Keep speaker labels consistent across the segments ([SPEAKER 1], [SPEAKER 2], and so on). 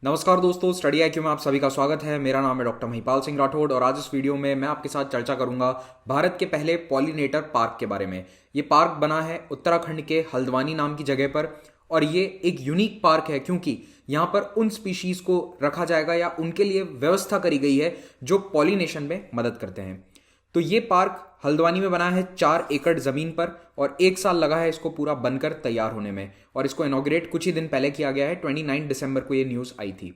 [SPEAKER 1] नमस्कार दोस्तों, study IQ में आप सभी का स्वागत है। मेरा नाम है डॉक्टर महिपाल सिंह राठौड़ और आज इस वीडियो में मैं आपके साथ चर्चा करूंगा भारत के पहले पॉलिनेटर पार्क के बारे में। ये पार्क बना है उत्तराखंड के हल्द्वानी नाम की जगह पर और ये एक यूनिक पार्क है क्योंकि यहाँ पर उन स्पीशीज को रखा जाएगा या उनके लिए व्यवस्था करी गई है जो पॉलिनेशन में मदद करते हैं। तो ये पार्क हल्द्वानी में बना है 4 एकड़ जमीन पर और 1 साल लगा है इसको पूरा बनकर तैयार होने में और इसको इनॉग्रेट कुछ ही दिन पहले किया गया है। 29 दिसंबर को ये न्यूज़ आई थी।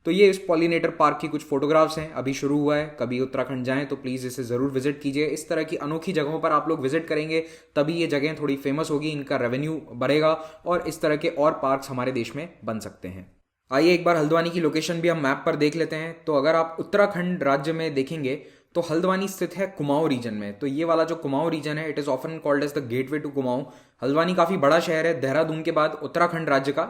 [SPEAKER 1] तो ये इस पॉलिनेटर पार्क की कुछ फोटोग्राफ्स हैं, अभी शुरू हुआ है। कभी उत्तराखंड जाएं तो प्लीज़ इसे ज़रूर विजिट कीजिए। इस तरह की अनोखी जगहों पर आप लोग विजिट करेंगे तभी ये जगह थोड़ी फेमस होगी, इनका रेवेन्यू बढ़ेगा और इस तरह के और पार्क्स हमारे देश में बन सकते हैं। आइए एक बार हल्द्वानी की लोकेशन भी हम मैप पर देख लेते हैं। तो अगर आप उत्तराखंड राज्य में देखेंगे तो हल्द्वानी स्थित है कुमाऊं रीजन में। तो ये वाला जो कुमाऊं रीजन है, it is often called as the gateway to Kumaon. Haldwani काफी बड़ा शहर है, देहरादून के बाद उत्तराखंड राज्य का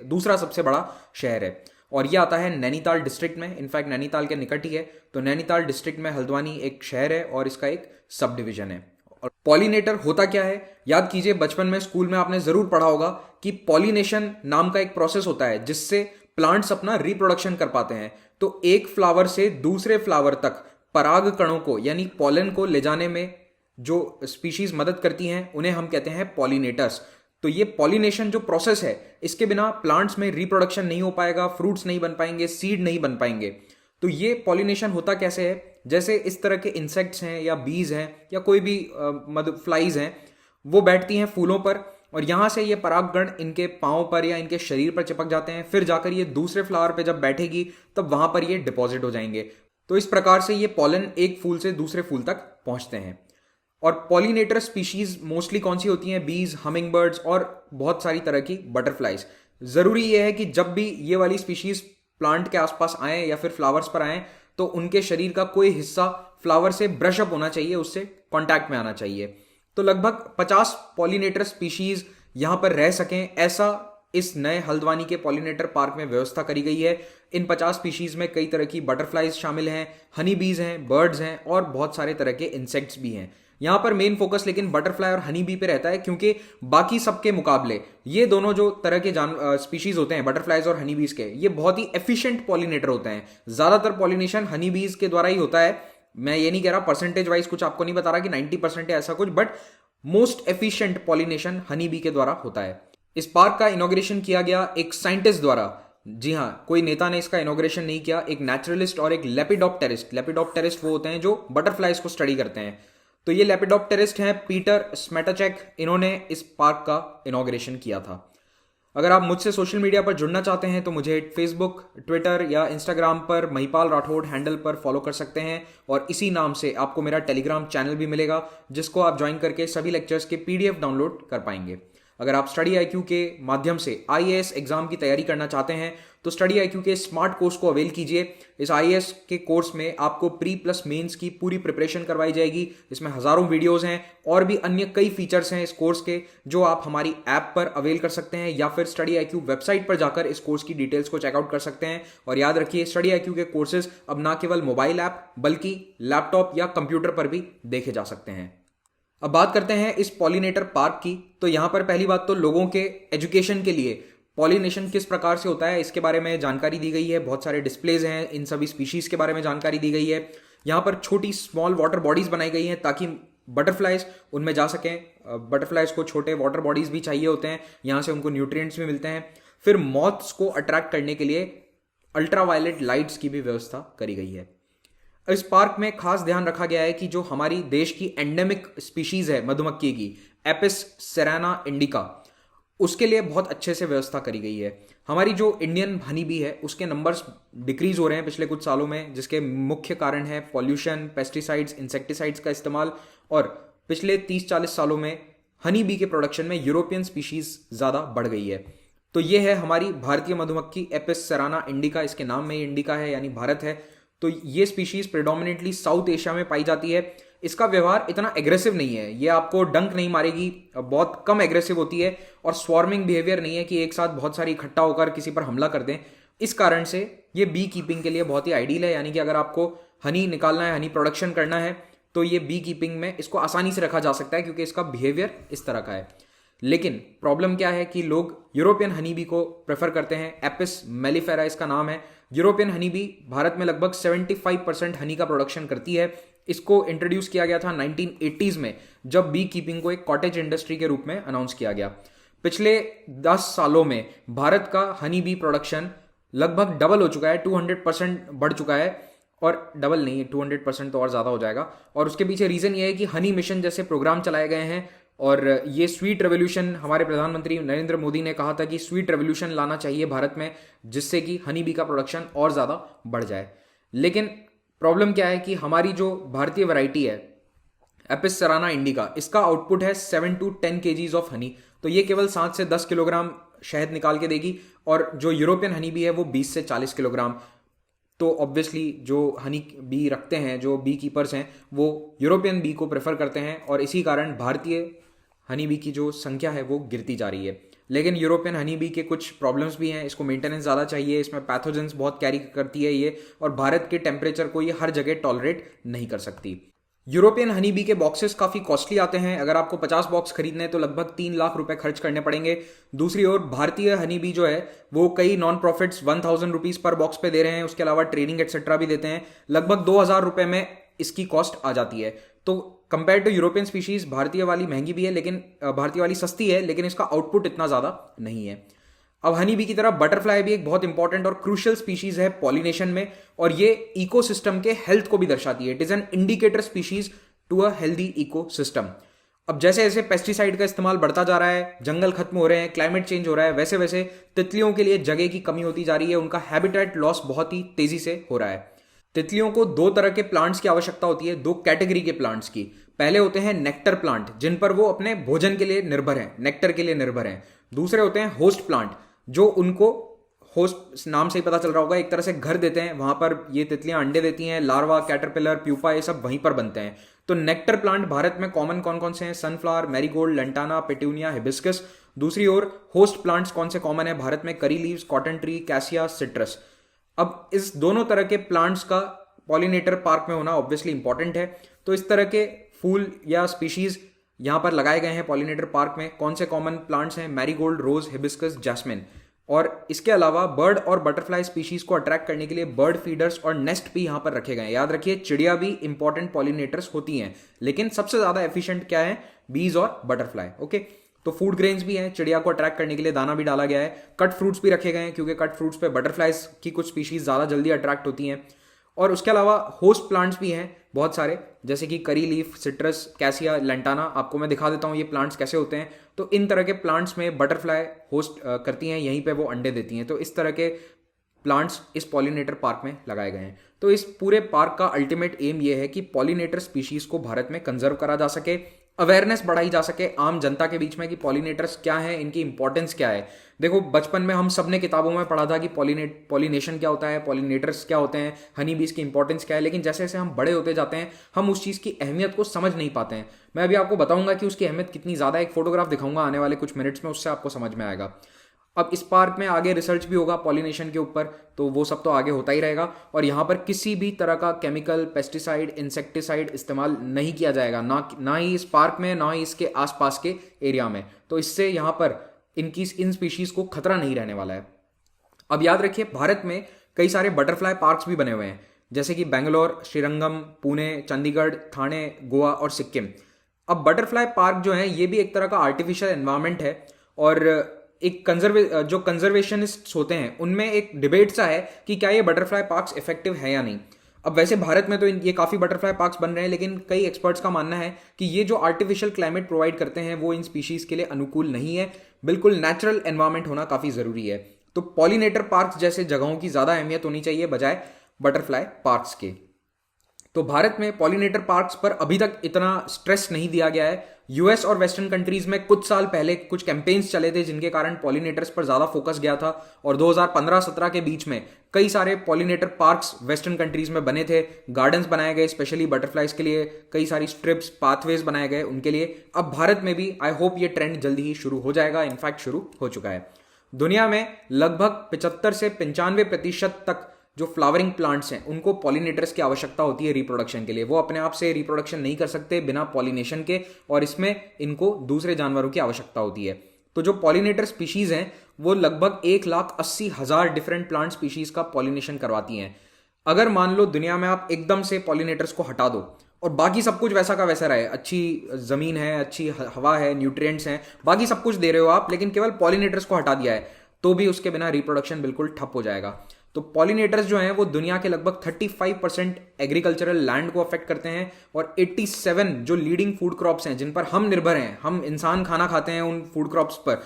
[SPEAKER 1] दूसरा सबसे बड़ा शहर है और ये आता है नैनीताल डिस्ट्रिक्ट में। इनफैक्ट नैनीताल के निकट ही है। तो नैनीताल डिस्ट्रिक्ट में हल्द्वानी एक शहर है और इसका एक सब डिवीजन है। और पॉलिनेटर होता क्या है, याद कीजिए बचपन में स्कूल में आपने जरूर पढ़ा होगा कि पॉलिनेशन नाम का एक प्रोसेस होता है जिससे प्लांट्स अपना रिप्रोडक्शन कर पाते हैं। तो एक फ्लावर से दूसरे फ्लावर तक पराग कणों को यानी पॉलन को ले जाने में जो स्पीशीज मदद करती हैं उन्हें हम कहते हैं पॉलिनेटर्स। तो ये पॉलिनेशन जो प्रोसेस है, इसके बिना प्लांट्स में रिप्रोडक्शन नहीं हो पाएगा, फ्रूट्स नहीं बन पाएंगे, सीड नहीं बन पाएंगे। तो ये पॉलिनेशन होता कैसे है, जैसे इस तरह के इंसेक्ट्स हैं या बीज हैं या कोई भी फ्लाइज हैं, वो बैठती हैं फूलों पर और यहां से ये परागकण इनके पांव पर या इनके शरीर पर चिपक जाते हैं। फिर जाकर ये दूसरे फ्लावर पे जब बैठेगी तब वहां पर ये डिपॉजिट हो जाएंगे। तो इस प्रकार से ये पॉलन एक फूल से दूसरे फूल तक पहुंचते हैं। और पॉलिनेटर स्पीशीज मोस्टली कौन सी होती हैं? बीज, हमिंग बर्ड्स और बहुत सारी तरह की बटरफ्लाइज। जरूरी यह है कि जब भी ये वाली स्पीशीज प्लांट के आसपास आए या फिर फ्लावर्स पर आए तो उनके शरीर का कोई हिस्सा फ्लावर से ब्रश अप होना चाहिए, उससे कॉन्टैक्ट में आना चाहिए। तो लगभग 50 पॉलिनेटर स्पीशीज यहां पर रह सकें, ऐसा इस नए हल्द्वानी के पॉलिनेटर पार्क में व्यवस्था करी गई है। इन 50 स्पीशीज में कई तरह की बटरफ्लाइज शामिल हैं, हनी बीज हैं, बर्ड्स हैं और बहुत सारे तरह के इंसेक्ट्स भी हैं। यहां पर मेन फोकस लेकिन बटरफ्लाई और हनी बी पे रहता है क्योंकि बाकी सबके मुकाबले ये दोनों जो तरह के स्पीशीज होते हैं, बटरफ्लाइज और हनी बीज के, ये बहुत ही एफिशिएंट पॉलिनेटर होते हैं। ज्यादातर पॉलिनेशन हनी बीज के द्वारा ही होता है। मैं ये नहीं कह रहा परसेंटेज वाइज कुछ आपको नहीं बता रहा कि 90% है ऐसा कुछ, but most efficient pollination honey bee के द्वारा होता है। इस पार्क का इनॉग्रेशन किया गया एक साइंटिस्ट द्वारा। जी हाँ, कोई नेता ने इसका इनॉग्रेशन नहीं किया, एक नेचुरलिस्ट और एक लेपिडोप्टेरिस्ट। लेपिडोप्टेरिस्ट वो होते हैं जो बटरफ्लाइज को स्टडी करते हैं। तो ये लेपिडोप्टेरिस्ट हैं पीटर स्मेटाचेक, इन्होंने इस पार्क का इनॉग्रेशन किया था। अगर आप मुझसे सोशल मीडिया पर जुड़ना चाहते हैं तो मुझे फेसबुक, ट्विटर या इंस्टाग्राम पर महिपाल राठौड़ हैंडल पर फॉलो कर सकते हैं और इसी नाम से आपको मेरा टेलीग्राम चैनल भी मिलेगा जिसको आप ज्वाइन करके सभी लेक्चर्स के PDF डाउनलोड कर पाएंगे। अगर आप स्टडी आईक्यू के माध्यम से IAS एग्जाम की तैयारी करना चाहते हैं तो स्टडी आईक्यू के स्मार्ट कोर्स को अवेल कीजिए। इस IAS के कोर्स में आपको प्री प्लस मेंस की पूरी प्रिपरेशन करवाई जाएगी। इसमें हजारों वीडियोस हैं और भी अन्य कई फीचर्स हैं इस कोर्स के जो आप हमारी ऐप पर अवेल कर सकते हैं या फिर स्टडी आईक्यू वेबसाइट पर जाकर इस कोर्स की डिटेल्स को चेकआउट कर सकते हैं। और याद रखिए, स्टडी आईक्यू के कोर्सेज अब ना केवल मोबाइल ऐप बल्कि लैपटॉप या कंप्यूटर पर भी देखे जा सकते हैं। अब बात करते हैं इस पॉलिनेटर पार्क की। तो यहां पर पहली बात तो लोगों के एजुकेशन के लिए पॉलिनेशन किस प्रकार से होता है इसके बारे में जानकारी दी गई है। बहुत सारे डिस्प्लेज हैं, इन सभी स्पीशीज के बारे में जानकारी दी गई है। यहां पर छोटी स्मॉल वाटर बॉडीज बनाई गई हैं ताकि बटरफ्लाइज उनमें जा सकें। बटरफ्लाइज को छोटे वाटर बॉडीज भी चाहिए होते हैं, यहां से उनको न्यूट्रिएंट्स भी मिलते हैं। फिर मॉथ्स को अट्रैक्ट करने के लिए अल्ट्रावायलेट लाइट्स की भी व्यवस्था करी गई है। इस पार्क में खास ध्यान रखा गया है कि जो हमारी देश की एंडेमिक स्पीशीज है मधुमक्खी की, एपिस सेराना इंडिका, उसके लिए बहुत अच्छे से व्यवस्था करी गई है। हमारी जो इंडियन हनी बी है उसके नंबर्स डिक्रीज हो रहे हैं पिछले कुछ सालों में, जिसके मुख्य कारण है पॉल्यूशन, पेस्टिसाइड्स, इंसेक्टिसाइड्स का इस्तेमाल। और पिछले 30-40 सालों में हनी बी के प्रोडक्शन में यूरोपियन स्पीशीज ज्यादा बढ़ गई है। तो ये है हमारी भारतीय मधुमक्खी एपिस सेराना इंडिका, इसके नाम में इंडिका है यानी भारत है। तो ये स्पीशीज प्रेडोमिनेटली साउथ एशिया में पाई जाती है। इसका व्यवहार इतना एग्रेसिव नहीं है, ये आपको डंक नहीं मारेगी, बहुत कम एग्रेसिव होती है और स्वार्मिंग बिहेवियर नहीं है कि एक साथ बहुत सारी इकट्ठा होकर किसी पर हमला कर दें। इस कारण से ये बी कीपिंग के लिए बहुत ही आइडियल है। यानी कि अगर आपको हनी निकालना है, हनी प्रोडक्शन करना है तो ये बी कीपिंग में इसको आसानी से रखा जा सकता है क्योंकि इसका बिहेवियर इस तरह का है। लेकिन प्रॉब्लम क्या है कि लोग यूरोपियन हनी बी को प्रेफर करते हैं। एपिस मेलिफेरा इसका नाम है। यूरोपियन हनी बी भारत में लगभग 75% हनी का प्रोडक्शन करती है। इसको इंट्रोड्यूस किया गया था 1980s में, जब बी कीपिंग को एक कॉटेज इंडस्ट्री के रूप में अनाउंस किया गया। पिछले 10 सालों में भारत का हनी बी प्रोडक्शन लगभग डबल हो चुका है, 200% बढ़ चुका है। और डबल नहीं, 200% तो और ज़्यादा हो जाएगा। और उसके पीछे रीज़न ये है कि हनी मिशन जैसे प्रोग्राम चलाए गए हैं, और ये स्वीट रेवोल्यूशन, हमारे प्रधानमंत्री नरेंद्र मोदी ने कहा था कि स्वीट रेवोल्यूशन लाना चाहिए भारत में, जिससे कि हनी बी का प्रोडक्शन और ज़्यादा बढ़ जाए। लेकिन प्रॉब्लम क्या है कि हमारी जो भारतीय वैरायटी है एपिस सेराना इंडिका, इसका आउटपुट है 7 to 10 kgs ऑफ हनी। तो ये केवल 7 से 10 किलोग्राम शहद निकाल के देगी, और जो यूरोपियन हनी बी है वो 20 से 40 किलोग्राम। तो ऑब्वियसली जो हनी बी रखते हैं, जो बी कीपर्स हैं, वो यूरोपियन बी को प्रेफर करते हैं, और इसी कारण भारतीय हनी बी की जो संख्या है वो गिरती जा रही है। लेकिन यूरोपियन हनी बी के कुछ प्रॉब्लम्स भी हैं। इसको मेंटेनेंस ज़्यादा चाहिए, इसमें पैथोजेंस बहुत कैरी करती है ये, और भारत के टेम्परेचर को ये हर जगह टॉलरेट नहीं कर सकती। यूरोपियन हनी बी के बॉक्सेस काफ़ी कॉस्टली आते हैं। अगर आपको 50 बॉक्स खरीदने तो लगभग 3 लाख रुपए खर्च करने पड़ेंगे। दूसरी ओर भारतीय हनी बी जो है वो कई नॉन प्रॉफिट्स 1000 रुपीज़ पर बॉक्स पे दे रहे हैं। उसके अलावा ट्रेनिंग एक्सेट्रा भी देते हैं। लगभग 2000 रुपए में इसकी कॉस्ट आ जाती है। तो कंपेयर टू यूरोपियन स्पीशीज भारतीय वाली महंगी भी है, लेकिन भारतीय वाली सस्ती है, लेकिन इसका आउटपुट इतना ज़्यादा नहीं है। अब हनी बी की तरह बटरफ्लाई भी एक बहुत इंपॉर्टेंट और क्रूशियल स्पीशीज है पॉलिनेशन में, और ये इकोसिस्टम के हेल्थ को भी दर्शाती है। It is an indicator species to a healthy ecosystem. अब जैसे जैसे पेस्टिसाइड का इस्तेमाल बढ़ता जा रहा है, जंगल खत्म हो रहे हैं, क्लाइमेट चेंज हो रहा है, वैसे वैसे तितलियों के लिए जगह की कमी होती जा रही है। उनका हैबिटेट लॉस बहुत ही तेजी से हो रहा है। तितलियों को 2 तरह के प्लांट्स की आवश्यकता होती है, 2 कैटेगरी के प्लांट्स की। पहले होते हैं नेक्टर प्लांट, जिन पर वो अपने भोजन के लिए निर्भर हैं, नेक्टर के लिए निर्भर हैं। दूसरे होते हैं होस्ट प्लांट, जो उनको, होस्ट नाम से ही पता चल रहा होगा, एक तरह से घर देते हैं। वहां पर ये तितलियां अंडे देती हैं, लार्वा, कैटरपिलर, प्यूपा, ये सब वहीं पर बनते हैं। तो नेक्टर प्लांट भारत में कॉमन कौन कौन से हैं? Sunflower, marigold, lantana, petunia, hibiscus. दूसरी ओर होस्ट प्लांट्स कौन से कॉमन है भारत में? Curry leaves, cotton tree, cassia, citrus. अब इस दोनों तरह के प्लांट्स का पॉलिनेटर पार्क में होना ऑब्वियसली इंपॉर्टेंट है। तो इस तरह के फूल या स्पीशीज यहां पर लगाए गए हैं पॉलिनेटर पार्क में। कौन से कॉमन प्लांट्स हैं? मैरीगोल्ड, रोज, हिबिस्कस, जैस्मिन। और इसके अलावा बर्ड और बटरफ्लाई स्पीशीज को अट्रैक्ट करने के लिए बर्ड फीडर्स और नेस्ट भी यहां पर रखे गए हैं। याद रखिए, चिड़िया भी इंपॉर्टेंट पॉलिनेटर्स होती हैं, लेकिन सबसे ज्यादा एफिशिएंट क्या है? बीज और बटरफ्लाई। ओके, तो फूड ग्रेन्स भी हैं, चिड़िया को अट्रैक्ट करने के लिए दाना भी डाला गया है। कट फ्रूट्स भी रखे गए हैं, क्योंकि कट फ्रूट्स पे बटरफ्लाइज की कुछ स्पीशीज ज्यादा जल्दी अट्रैक्ट होती हैं। और उसके अलावा होस्ट प्लांट्स भी हैं बहुत सारे, जैसे कि करी लीफ, सिट्रस, कैसिया, लंटाना। आपको मैं दिखा देता हूँ ये प्लांट्स कैसे होते हैं। तो इन तरह के प्लांट्स में बटरफ्लाई होस्ट करती हैं, यहीं पे वो अंडे देती हैं। तो इस तरह के प्लांट्स इस पॉलिनेटर पार्क में लगाए गए हैं। तो इस पूरे पार्क का अल्टीमेट एम ये है कि पॉलिनेटर स्पीशीज को भारत में कंजर्व करा जा सके, अवेयरनेस बढ़ाई जा सके आम जनता के बीच में कि पॉलिनेटर्स क्या हैं, इनकी इंपॉर्टेंस क्या है। देखो, बचपन में हम सब ने किताबों में पढ़ा था कि पॉलिनेशन क्या होता है, पॉलिनेटर्स क्या होते हैं, हनी बीज की इंपॉर्टेंस क्या है, लेकिन जैसे जैसे हम बड़े होते जाते हैं हम उस चीज़ की अहमियत को समझ नहीं पाते हैं। मैं अभी आपको बताऊंगा कि उसकी अहमियत कितनी ज़्यादा, एक फोटोग्राफ दिखाऊंगा आने वाले कुछ मिनट्स में, उससे आपको समझ में आएगा। अब इस पार्क में आगे रिसर्च भी होगा पॉलिनेशन के ऊपर, तो वो सब तो आगे होता ही रहेगा। और यहाँ पर किसी भी तरह का केमिकल, पेस्टिसाइड, इंसेक्टिसाइड इस्तेमाल नहीं किया जाएगा, ना ही इस पार्क में, ना ही इसके आसपास के एरिया में। तो इससे यहाँ पर इन स्पीशीज को खतरा नहीं रहने वाला है। अब याद रखिए, भारत में कई सारे बटरफ्लाई पार्क्स भी बने हुए हैं, जैसे कि बेंगलोर, श्रीरंगम, पुणे, चंडीगढ़, थाने, गोवा और सिक्किम। अब बटरफ्लाई पार्क जो है ये भी एक तरह का आर्टिफिशियल एनवायरनमेंट है, और एक जो कंजर्वेशनिस्ट होते हैं उनमें एक डिबेट सा है कि क्या ये बटरफ्लाई पार्क्स इफेक्टिव है या नहीं। अब वैसे भारत में तो ये काफ़ी बटरफ्लाई पार्क्स बन रहे हैं, लेकिन कई एक्सपर्ट्स का मानना है कि ये जो आर्टिफिशियल क्लाइमेट प्रोवाइड करते हैं वो इन स्पीशीज़ के लिए अनुकूल नहीं है। बिल्कुल नेचुरल एनवायरनमेंट होना काफ़ी ज़रूरी है। तो पॉलिनेटर पार्क्स जैसे जगहों की ज़्यादा अहमियत होनी चाहिए बजाय बटरफ्लाई पार्क्स के। तो भारत में पॉलिनेटर पार्क्स पर अभी तक इतना स्ट्रेस नहीं दिया गया है। यूएस और वेस्टर्न कंट्रीज में कुछ साल पहले कुछ कैंपेन्स चले थे जिनके कारण पॉलिनेटर्स पर ज्यादा फोकस गया था, और 2015-17 के बीच में कई सारे पॉलिनेटर पार्क्स वेस्टर्न कंट्रीज में बने थे। गार्डन्स बनाए गए स्पेशली बटरफ्लाइज के लिए, कई सारी स्ट्रिप्स, पाथवेज बनाए गए उनके लिए। अब भारत में भी आई होप ये ट्रेंड जल्दी ही शुरू हो जाएगा, इनफैक्ट शुरू हो चुका है। दुनिया में लगभग 75 से 95% तक जो फ्लावरिंग प्लांट्स हैं उनको पॉलिनेटर्स की आवश्यकता होती है रिप्रोडक्शन के लिए। वो अपने आप से रिप्रोडक्शन नहीं कर सकते बिना पॉलिनेशन के, और इसमें इनको दूसरे जानवरों की आवश्यकता होती है। तो जो पॉलिनेटर स्पीशीज हैं वो लगभग 1,80,000 डिफरेंट प्लांट स्पीशीज का पॉलिनेशन करवाती हैं। अगर मान लो दुनिया में आप एकदम से पॉलिनेटर्स को हटा दो और बाकी सब कुछ वैसा का वैसा रहे, अच्छी जमीन है, अच्छी हवा है, न्यूट्रिएंट्स हैं, बाकी सब कुछ दे रहे हो आप, लेकिन केवल पॉलिनेटर्स को हटा दिया है, तो भी उसके बिना रिप्रोडक्शन बिल्कुल ठप हो जाएगा। तो पॉलिनेटर्स जो हैं वो दुनिया के लगभग 35% एग्रीकल्चरल लैंड को अफेक्ट करते हैं, और 87 जो लीडिंग फूड क्रॉप्स हैं जिन पर हम निर्भर हैं, हम इंसान खाना खाते हैं उन फूड क्रॉप्स पर,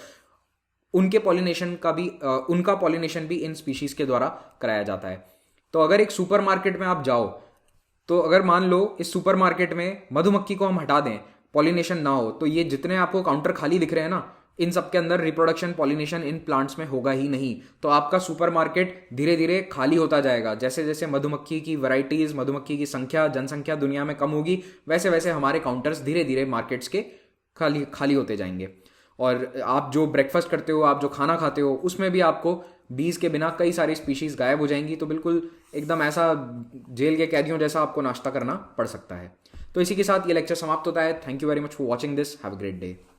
[SPEAKER 1] उनके पॉलिनेशन का भी उनका पॉलिनेशन भी इन स्पीशीज के द्वारा कराया जाता है। तो अगर एक सुपरमार्केट में आप जाओ, तो अगर मान लो इस सुपरमार्केट में मधुमक्खी को हम हटा दें, पॉलिनेशन ना हो, तो ये जितने आपको काउंटर खाली दिख रहे हैं ना, इन सब के अंदर रिप्रोडक्शन पॉलिनेशन इन प्लांट्स में होगा ही नहीं। तो आपका सुपरमार्केट धीरे धीरे खाली होता जाएगा। जैसे जैसे मधुमक्खी की वैरायटीज, मधुमक्खी की संख्या, जनसंख्या दुनिया में कम होगी, वैसे वैसे हमारे काउंटर्स धीरे धीरे मार्केट्स के खाली खाली होते जाएंगे। और आप जो ब्रेकफास्ट करते हो, आप जो खाना खाते हो, उसमें भी आपको बीज के बिना कई सारी स्पीशीज गायब हो जाएंगी। तो बिल्कुल एकदम ऐसा जेल के कैदियों जैसा आपको नाश्ता करना पड़ सकता है। तो इसी के साथ ये लेक्चर समाप्त होता है। Thank you very much for watching this. Have a great day.